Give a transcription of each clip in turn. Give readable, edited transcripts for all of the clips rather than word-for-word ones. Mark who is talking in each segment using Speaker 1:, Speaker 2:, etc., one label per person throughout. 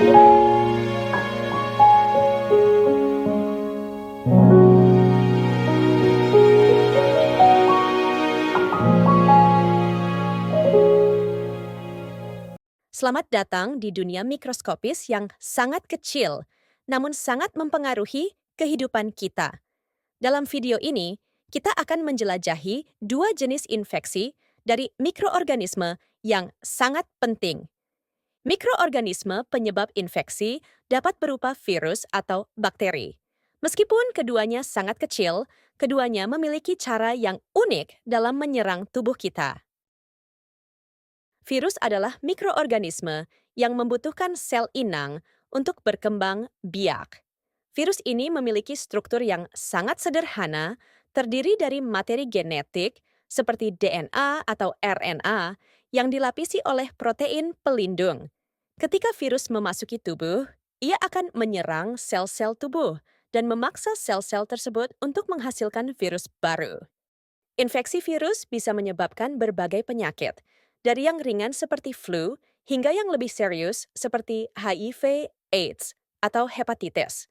Speaker 1: Selamat datang di dunia mikroskopis yang sangat kecil, namun sangat mempengaruhi kehidupan kita. Dalam video ini, kita akan menjelajahi dua jenis infeksi dari mikroorganisme yang sangat penting. Mikroorganisme penyebab infeksi dapat berupa virus atau bakteri. Meskipun keduanya sangat kecil, keduanya memiliki cara yang unik dalam menyerang tubuh kita. Virus adalah mikroorganisme yang membutuhkan sel inang untuk berkembang biak. Virus ini memiliki struktur yang sangat sederhana, terdiri dari materi genetik seperti DNA atau RNA yang dilapisi oleh protein pelindung. Ketika virus memasuki tubuh, ia akan menyerang sel-sel tubuh dan memaksa sel-sel tersebut untuk menghasilkan virus baru. Infeksi virus bisa menyebabkan berbagai penyakit, dari yang ringan seperti flu hingga yang lebih serius seperti HIV, AIDS, atau hepatitis.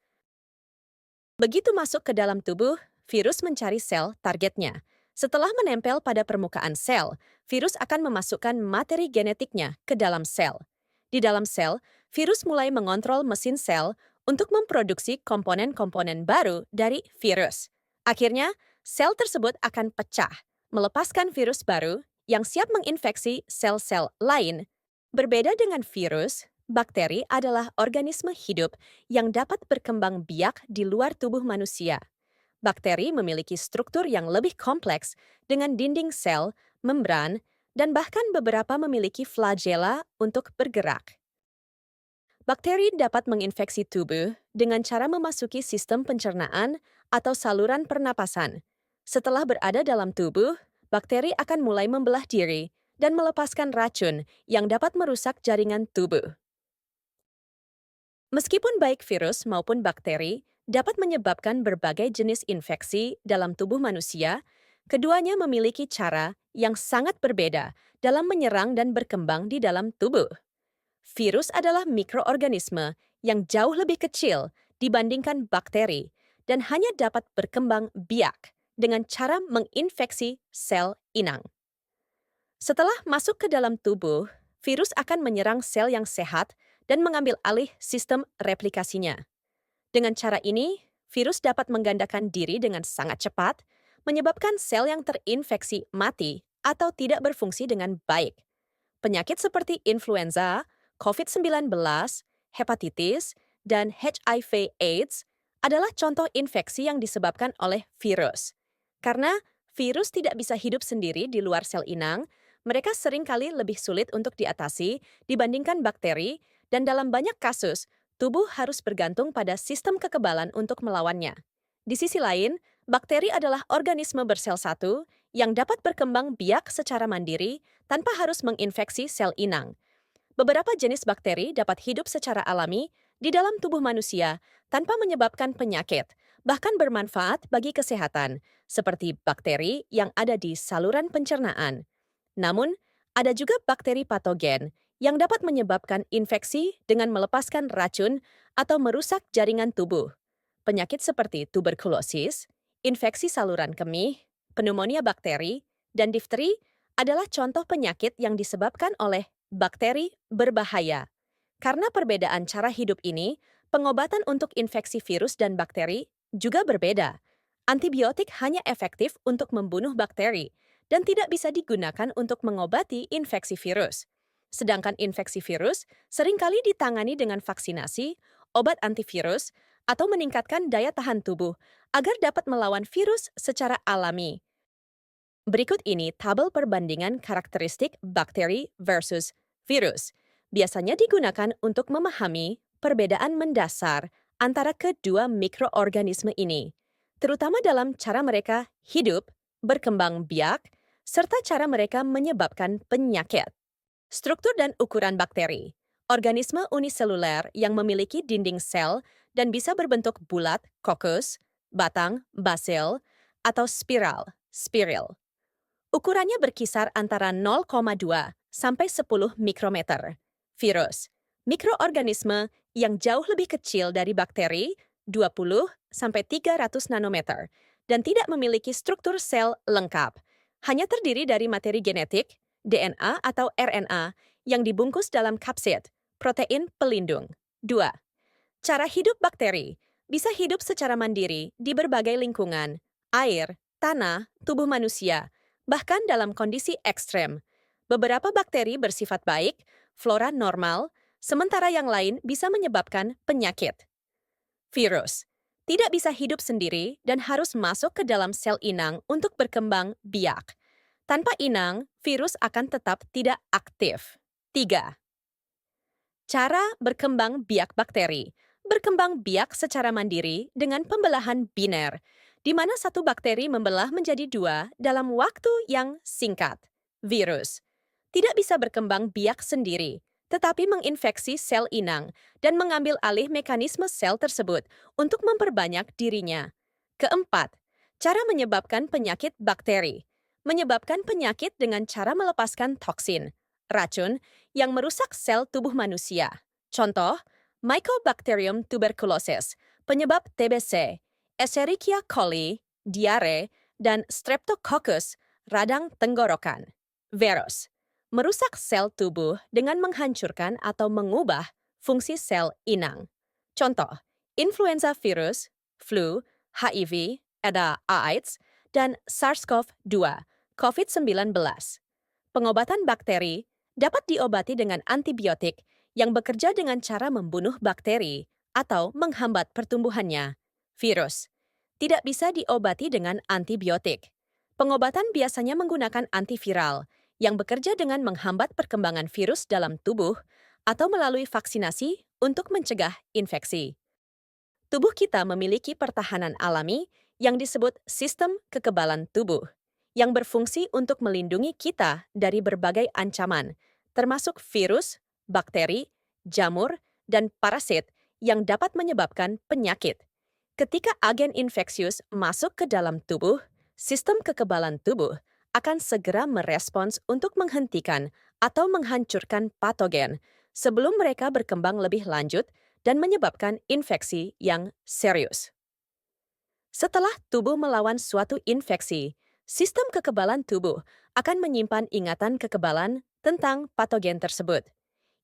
Speaker 1: Begitu masuk ke dalam tubuh, virus mencari sel targetnya. Setelah menempel pada permukaan sel, virus akan memasukkan materi genetiknya ke dalam sel. Di dalam sel, virus mulai mengontrol mesin sel untuk memproduksi komponen-komponen baru dari virus. Akhirnya, sel tersebut akan pecah, melepaskan virus baru yang siap menginfeksi sel-sel lain. Berbeda dengan virus, bakteri adalah organisme hidup yang dapat berkembang biak di luar tubuh manusia. Bakteri memiliki struktur yang lebih kompleks dengan dinding sel, membran, dan bahkan beberapa memiliki flagela untuk bergerak. Bakteri dapat menginfeksi tubuh dengan cara memasuki sistem pencernaan atau saluran pernapasan. Setelah berada dalam tubuh, bakteri akan mulai membelah diri dan melepaskan racun yang dapat merusak jaringan tubuh. Meskipun baik virus maupun bakteri dapat menyebabkan berbagai jenis infeksi dalam tubuh manusia, keduanya memiliki cara yang sangat berbeda dalam menyerang dan berkembang di dalam tubuh. Virus adalah mikroorganisme yang jauh lebih kecil dibandingkan bakteri dan hanya dapat berkembang biak dengan cara menginfeksi sel inang. Setelah masuk ke dalam tubuh, virus akan menyerang sel yang sehat dan mengambil alih sistem replikasinya. Dengan cara ini, virus dapat menggandakan diri dengan sangat cepat, menyebabkan sel yang terinfeksi mati atau tidak berfungsi dengan baik. Penyakit seperti influenza, COVID-19, hepatitis, dan HIV/AIDS adalah contoh infeksi yang disebabkan oleh virus. Karena virus tidak bisa hidup sendiri di luar sel inang, mereka seringkali lebih sulit untuk diatasi dibandingkan bakteri, dan dalam banyak kasus, tubuh harus bergantung pada sistem kekebalan untuk melawannya. Di sisi lain, bakteri adalah organisme bersel satu yang dapat berkembang biak secara mandiri tanpa harus menginfeksi sel inang. Beberapa jenis bakteri dapat hidup secara alami di dalam tubuh manusia tanpa menyebabkan penyakit, bahkan bermanfaat bagi kesehatan, seperti bakteri yang ada di saluran pencernaan. Namun, ada juga bakteri patogen yang dapat menyebabkan infeksi dengan melepaskan racun atau merusak jaringan tubuh. Penyakit seperti tuberkulosis, infeksi saluran kemih, pneumonia bakteri, dan difteri adalah contoh penyakit yang disebabkan oleh bakteri berbahaya. Karena perbedaan cara hidup ini, pengobatan untuk infeksi virus dan bakteri juga berbeda. Antibiotik hanya efektif untuk membunuh bakteri dan tidak bisa digunakan untuk mengobati infeksi virus. Sedangkan infeksi virus seringkali ditangani dengan vaksinasi, obat antivirus, atau meningkatkan daya tahan tubuh agar dapat melawan virus secara alami. Berikut ini tabel perbandingan karakteristik bakteri versus virus. Biasanya digunakan untuk memahami perbedaan mendasar antara kedua mikroorganisme ini, terutama dalam cara mereka hidup, berkembang biak, serta cara mereka menyebabkan penyakit. Struktur dan ukuran bakteri. Organisme uniseluler yang memiliki dinding sel dan bisa berbentuk bulat, kokus, batang, basil, atau spiral, spiril. Ukurannya berkisar antara 0,2 sampai 10 mikrometer. Virus. Mikroorganisme yang jauh lebih kecil dari bakteri, 20-300 nanometer, dan tidak memiliki struktur sel lengkap. Hanya terdiri dari materi genetik, DNA atau RNA, yang dibungkus dalam kapsid, protein pelindung. 2. Cara hidup bakteri bisa hidup secara mandiri di berbagai lingkungan, air, tanah, tubuh manusia, bahkan dalam kondisi ekstrem. Beberapa bakteri bersifat baik, flora normal, sementara yang lain bisa menyebabkan penyakit. Virus tidak bisa hidup sendiri dan harus masuk ke dalam sel inang untuk berkembang biak. Tanpa inang, virus akan tetap tidak aktif. 3. Cara berkembang biak bakteri. Berkembang biak secara mandiri dengan pembelahan biner, di mana satu bakteri membelah menjadi dua dalam waktu yang singkat. Virus tidak bisa berkembang biak sendiri, tetapi menginfeksi sel inang dan mengambil alih mekanisme sel tersebut untuk memperbanyak dirinya. Keempat, cara menyebabkan penyakit bakteri. Menyebabkan penyakit dengan cara melepaskan toksin, racun, yang merusak sel tubuh manusia. Contoh, Mycobacterium tuberculosis, penyebab TBC, Escherichia coli, diare, dan Streptococcus, radang tenggorokan. Virus merusak sel tubuh dengan menghancurkan atau mengubah fungsi sel inang. Contoh, influenza virus, flu, HIV, ada AIDS, dan SARS-CoV-2, COVID-19. Pengobatan bakteri dapat diobati dengan antibiotik yang bekerja dengan cara membunuh bakteri atau menghambat pertumbuhannya. Virus tidak bisa diobati dengan antibiotik. Pengobatan biasanya menggunakan antiviral yang bekerja dengan menghambat perkembangan virus dalam tubuh atau melalui vaksinasi untuk mencegah infeksi. Tubuh kita memiliki pertahanan alami yang disebut sistem kekebalan tubuh, yang berfungsi untuk melindungi kita dari berbagai ancaman, termasuk virus, bakteri, jamur, dan parasit yang dapat menyebabkan penyakit. Ketika agen infeksius masuk ke dalam tubuh, sistem kekebalan tubuh akan segera merespons untuk menghentikan atau menghancurkan patogen sebelum mereka berkembang lebih lanjut dan menyebabkan infeksi yang serius. Setelah tubuh melawan suatu infeksi, sistem kekebalan tubuh akan menyimpan ingatan kekebalan tentang patogen tersebut.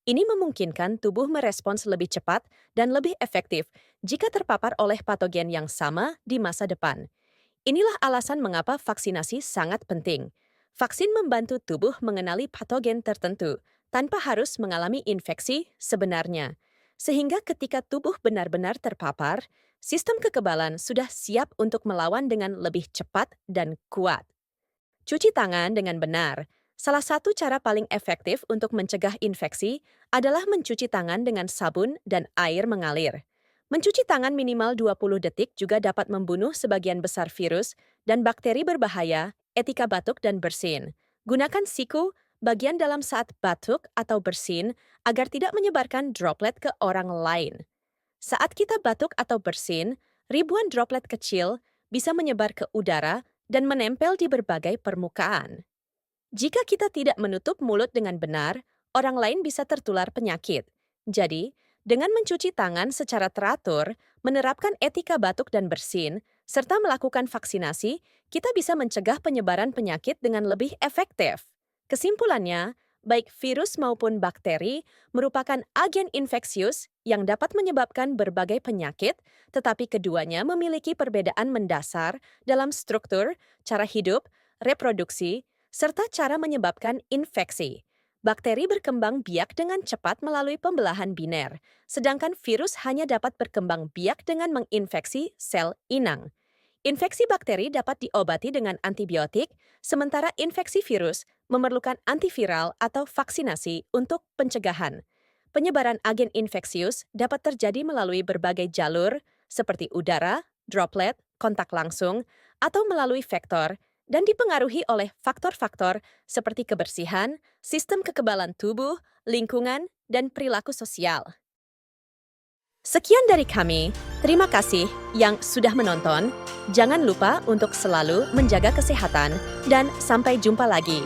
Speaker 1: Ini memungkinkan tubuh merespons lebih cepat dan lebih efektif jika terpapar oleh patogen yang sama di masa depan. Inilah alasan mengapa vaksinasi sangat penting. Vaksin membantu tubuh mengenali patogen tertentu tanpa harus mengalami infeksi sebenarnya. Sehingga ketika tubuh benar-benar terpapar, sistem kekebalan sudah siap untuk melawan dengan lebih cepat dan kuat. Cuci tangan dengan benar. Salah satu cara paling efektif untuk mencegah infeksi adalah mencuci tangan dengan sabun dan air mengalir. Mencuci tangan minimal 20 detik juga dapat membunuh sebagian besar virus dan bakteri berbahaya, etika batuk dan bersin. Gunakan siku bagian dalam saat batuk atau bersin agar tidak menyebarkan droplet ke orang lain. Saat kita batuk atau bersin, ribuan droplet kecil bisa menyebar ke udara dan menempel di berbagai permukaan. Jika kita tidak menutup mulut dengan benar, orang lain bisa tertular penyakit. Jadi, dengan mencuci tangan secara teratur, menerapkan etika batuk dan bersin, serta melakukan vaksinasi, kita bisa mencegah penyebaran penyakit dengan lebih efektif. Kesimpulannya, baik virus maupun bakteri merupakan agen infeksius yang dapat menyebabkan berbagai penyakit, tetapi keduanya memiliki perbedaan mendasar dalam struktur, cara hidup, reproduksi, serta cara menyebabkan infeksi. Bakteri berkembang biak dengan cepat melalui pembelahan biner, sedangkan virus hanya dapat berkembang biak dengan menginfeksi sel inang. Infeksi bakteri dapat diobati dengan antibiotik, sementara infeksi virus memerlukan antiviral atau vaksinasi untuk pencegahan. Penyebaran agen infeksius dapat terjadi melalui berbagai jalur, seperti udara, droplet, kontak langsung, atau melalui vektor, dan dipengaruhi oleh faktor-faktor seperti kebersihan, sistem kekebalan tubuh, lingkungan, dan perilaku sosial. Sekian dari kami, terima kasih yang sudah menonton. Jangan lupa untuk selalu menjaga kesehatan dan sampai jumpa lagi.